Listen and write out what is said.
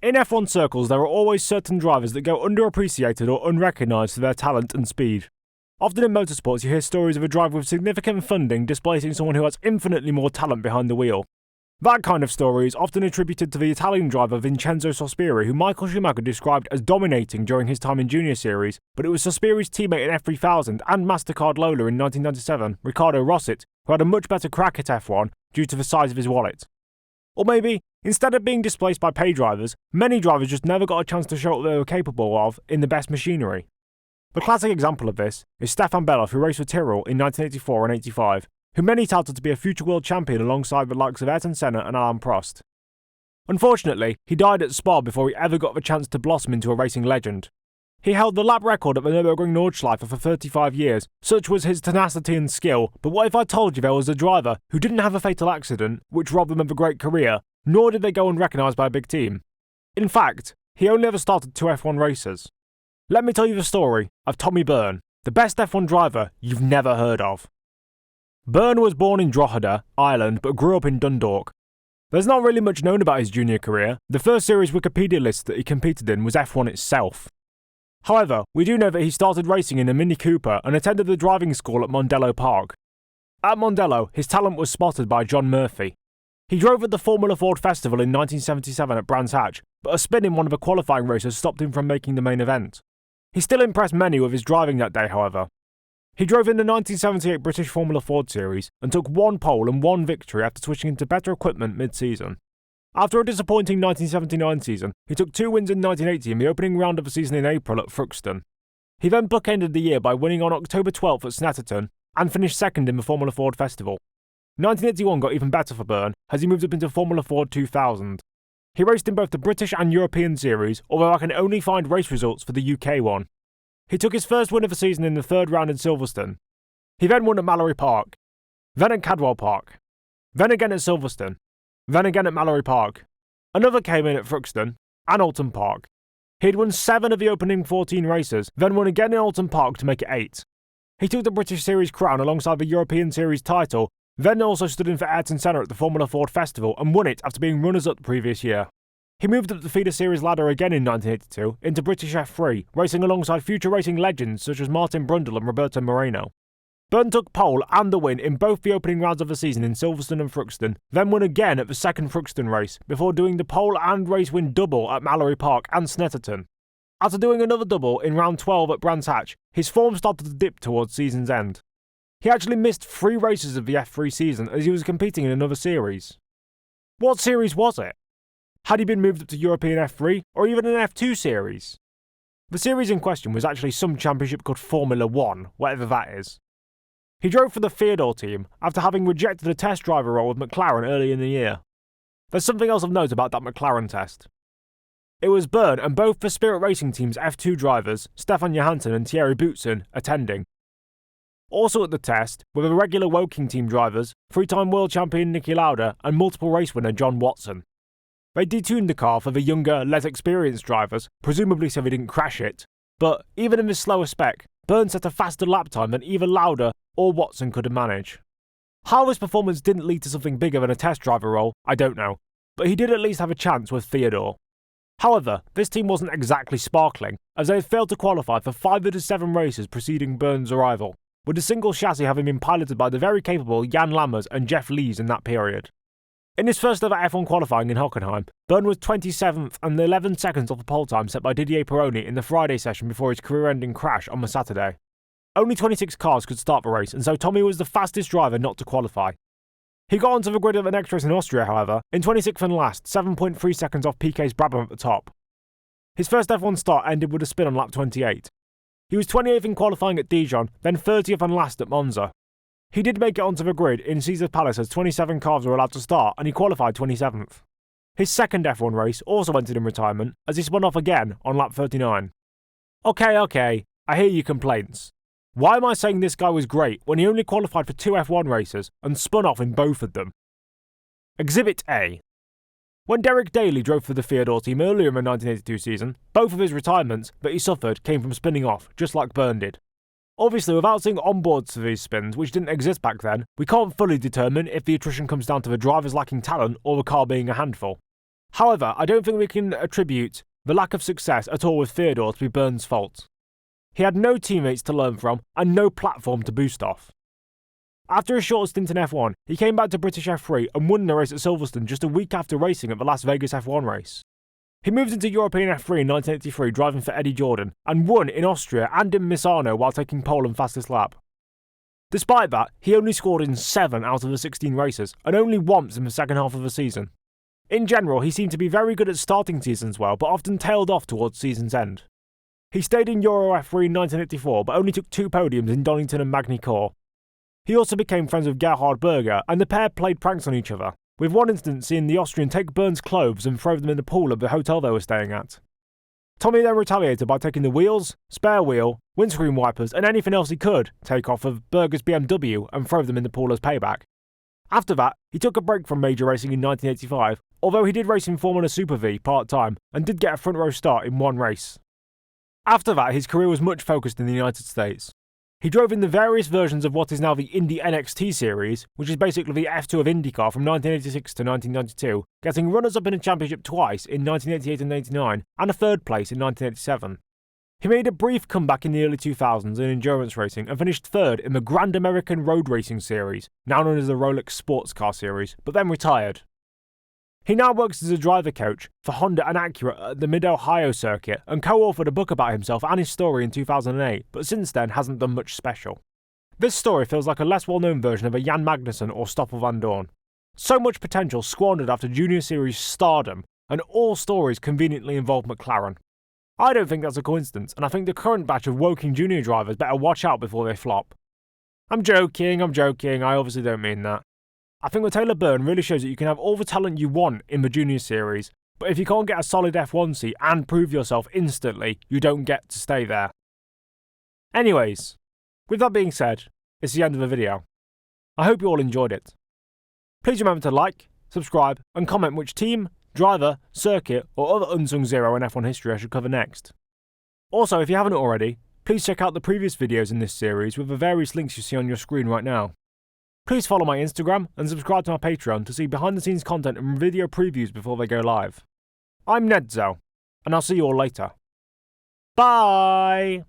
In F1 circles, there are always certain drivers that go underappreciated or unrecognised for their talent and speed. Often in motorsports, you hear stories of a driver with significant funding displacing someone who has infinitely more talent behind the wheel. That kind of story is often attributed to the Italian driver Vincenzo Sospiri, who Michael Schumacher described as dominating during his time in Junior Series, but it was Sospiri's teammate in F3000 and MasterCard Lola in 1997, Riccardo Rossit, who had a much better crack at F1 due to the size of his wallet. Or maybe, instead of being displaced by pay drivers, many drivers just never got a chance to show what they were capable of in the best machinery. The classic example of this is Stefan Bellof, who raced for Tyrrell in 1984 and 85, who many touted to be a future world champion alongside the likes of Ayrton Senna and Alain Prost. Unfortunately, he died at Spa before he ever got the chance to blossom into a racing legend. He held the lap record at the Nürburgring Nordschleife for 35 years, such was his tenacity and skill, but what if I told you there was a driver who didn't have a fatal accident, which robbed them of a great career, nor did they go unrecognised by a big team? In fact, he only ever started 2 F1 races. Let me tell you the story of Tommy Byrne, the best F1 driver you've never heard of. Byrne was born in Drogheda, Ireland, but grew up in Dundalk. There's not really much known about his junior career. The first series Wikipedia list that he competed in was F1 itself. However, we do know that he started racing in a Mini Cooper and attended the driving school at Mondello Park. At Mondello, his talent was spotted by John Murphy. He drove at the Formula Ford Festival in 1977 at Brands Hatch, but a spin in one of the qualifying races stopped him from making the main event. He still impressed many with his driving that day, however. He drove in the 1978 British Formula Ford Series and took 1 pole and 1 victory after switching into better equipment mid-season. After a disappointing 1979 season, he took 2 wins in 1980 in the opening round of the season in April at Thruxton. He then bookended the year by winning on October 12th at Snetterton and finished second in the Formula Ford Festival. 1981 got even better for Byrne as he moved up into Formula Ford 2000. He raced in both the British and European series, although I can only find race results for the UK one. He took his first win of the season in the 3rd round in Silverstone. He then won at Mallory Park, then at Cadwell Park, then again at Silverstone, then again at Mallory Park. Another came in at Thruxton and Alton Park. He had won 7 of the opening 14 races, then won again in Alton Park to make it 8. He took the British Series crown alongside the European Series title, then also stood in for Ayrton Senna at the Formula Ford Festival and won it after being runners-up the previous year. He moved up the feeder series ladder again in 1982 into British F3, racing alongside future racing legends such as Martin Brundle and Roberto Moreno. Byrne took pole and the win in both the opening rounds of the season in Silverstone and Thruxton, then won again at the second Thruxton race, before doing the pole and race win double at Mallory Park and Snetterton. After doing another double in round 12 at Brands Hatch, his form started to dip towards season's end. He actually missed 3 races of the F3 season as he was competing in another series. What series was it? Had he been moved up to European F3 or even an F2 series? The series in question was actually some championship called Formula 1, whatever that is. He drove for the Theodore team after having rejected a test driver role with McLaren early in the year. There's something else of note about that McLaren test. It was Byrne and both the Spirit Racing team's F2 drivers, Stefan Johansson and Thierry Boutsen, attending. Also at the test were the regular Woking team drivers, 3-time world champion Niki Lauda and multiple race winner John Watson. They detuned the car for the younger, less experienced drivers, presumably so they didn't crash it, but even in this slower spec, Byrne set a faster lap time than either Lauda or Watson could manage. How this performance didn't lead to something bigger than a test driver role, I don't know, but he did at least have a chance with Theodore. However, this team wasn't exactly sparkling, as they had failed to qualify for 5 of the 7 races preceding Byrne's arrival, with a single chassis having been piloted by the very capable Jan Lammers and Jeff Lees in that period. In his first ever F1 qualifying in Hockenheim, Byrne was 27th and 11 seconds off the pole time set by Didier Pironi in the Friday session before his career-ending crash on the Saturday. Only 26 cars could start the race, and so Tommy was the fastest driver not to qualify. He got onto the grid at the next race in Austria, however, in 26th and last, 7.3 seconds off Piquet's Brabham at the top. His first F1 start ended with a spin on lap 28. He was 28th in qualifying at Dijon, then 30th and last at Monza. He did make it onto the grid in Caesars Palace as 27 cars were allowed to start, and he qualified 27th. His second F1 race also ended in retirement, as he spun off again on lap 39. Okay, I hear your complaints. Why am I saying this guy was great when he only qualified for 2 F1 races and spun off in both of them? Exhibit A. When Derek Daly drove for the Theodore team earlier in the 1982 season, both of his retirements that he suffered came from spinning off, just like Byrne did. Obviously, without seeing onboards for these spins, which didn't exist back then, we can't fully determine if the attrition comes down to the drivers lacking talent or the car being a handful. However, I don't think we can attribute the lack of success at all with Theodore to be Byrne's fault. He had no teammates to learn from and no platform to boost off. After a short stint in F1, he came back to British F3 and won the race at Silverstone just a week after racing at the Las Vegas F1 race. He moved into European F3 in 1983 driving for Eddie Jordan and won in Austria and in Misano while taking pole and fastest lap. Despite that, he only scored in 7 out of the 16 races and only once in the second half of the season. In general, he seemed to be very good at starting seasons well, but often tailed off towards season's end. He stayed in Euro F3 in 1984, but only took 2 podiums in Donington and Magny-Cours. He also became friends with Gerhard Berger, and the pair played pranks on each other, with one instance seeing the Austrian take Byrne's clothes and throw them in the pool of the hotel they were staying at. Tommy then retaliated by taking the wheels, spare wheel, windscreen wipers, and anything else he could take off of Berger's BMW and throw them in the pool as payback. After that, he took a break from major racing in 1985, although he did race in Formula Super V part-time and did get a front row start in 1 race. After that, his career was much focused in the United States. He drove in the various versions of what is now the Indy NXT series, which is basically the F2 of IndyCar from 1986 to 1992, getting runners-up in a championship twice in 1988 and 89, and a 3rd place in 1987. He made a brief comeback in the early 2000s in endurance racing and finished 3rd in the Grand American Road Racing Series, now known as the Rolex Sports Car Series, but then retired. He now works as a driver coach for Honda and Acura at the Mid-Ohio circuit and co-authored a book about himself and his story in 2008, but since then hasn't done much special. This story feels like a less well-known version of a Jan Magnussen or Stoffel van Dorn. So much potential squandered after Junior Series stardom, and all stories conveniently involve McLaren. I don't think that's a coincidence, and I think the current batch of Woking Junior drivers better watch out before they flop. I'm joking, I obviously don't mean that. I think that Taylor Byrne really shows that you can have all the talent you want in the Junior Series, but if you can't get a solid F1 seat and prove yourself instantly, you don't get to stay there. Anyways, with that being said, it's the end of the video. I hope you all enjoyed it. Please remember to like, subscribe, and comment which team, driver, circuit, or other unsung zero in F1 history I should cover next. Also, if you haven't already, please check out the previous videos in this series with the various links you see on your screen right now. Please follow my Instagram and subscribe to my Patreon to see behind-the-scenes content and video previews before they go live. I'm Nedzo, and I'll see you all later. Bye!